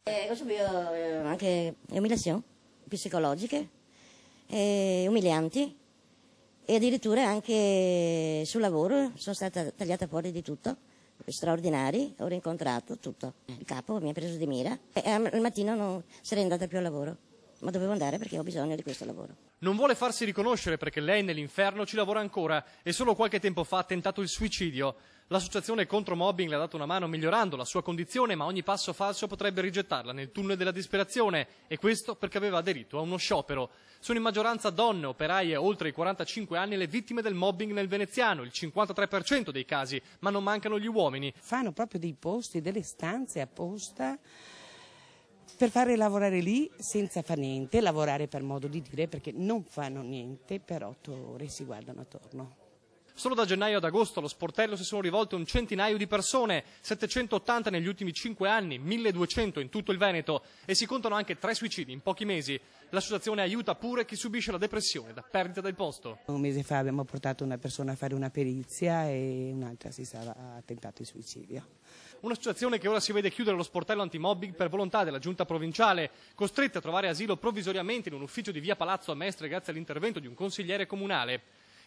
Ho subito anche umiliazioni psicologiche, umilianti, e addirittura anche sul lavoro sono stata tagliata fuori di tutto, straordinari, ho rincontrato tutto. Il capo mi ha preso di mira e al mattino non sarei andata più al lavoro, ma dovevo andare perché ho bisogno di questo lavoro. Non vuole farsi riconoscere perché lei nell'inferno ci lavora ancora e solo qualche tempo fa ha tentato il suicidio. L'associazione contro mobbing le ha dato una mano migliorando la sua condizione, ma ogni passo falso potrebbe rigettarla nel tunnel della disperazione, e questo perché aveva aderito a uno sciopero. Sono in maggioranza donne, operaie oltre i 45 anni le vittime del mobbing nel veneziano, il 53% dei casi, ma non mancano gli uomini. Fanno proprio dei posti, delle stanze apposta per fare lavorare lì senza fare niente, lavorare per modo di dire, perché non fanno niente, per 8 ore si guardano attorno. Solo da gennaio ad agosto allo sportello si sono rivolte un centinaio di persone, 780 negli ultimi 5 anni, 1200 in tutto il Veneto, e si contano anche 3 suicidi in pochi mesi. L'associazione aiuta pure chi subisce la depressione da perdita del posto. Un mese fa abbiamo portato una persona a fare una perizia e un'altra ha tentato il suicidio. Un'associazione che ora si vede chiudere lo sportello antimobbing per volontà della giunta provinciale, costretta a trovare asilo provvisoriamente in un ufficio di via Palazzo a Mestre grazie all'intervento di un consigliere comunale.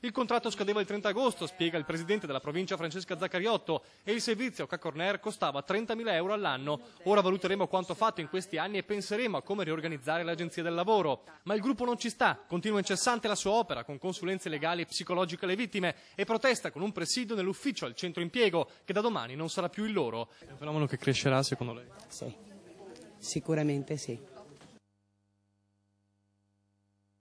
Il contratto scadeva il 30 agosto, spiega il presidente della provincia Francesca Zaccariotto, e il servizio Cacorner costava 30.000 euro all'anno. Ora valuteremo quanto fatto in questi anni e penseremo a come riorganizzare l'agenzia del lavoro. Ma il gruppo non ci sta, continua incessante la sua opera con consulenze legali e psicologiche alle vittime e protesta con un presidio nell'ufficio al centro impiego, che da domani non sarà più il loro. È un fenomeno che crescerà secondo lei? Sì, sicuramente sì.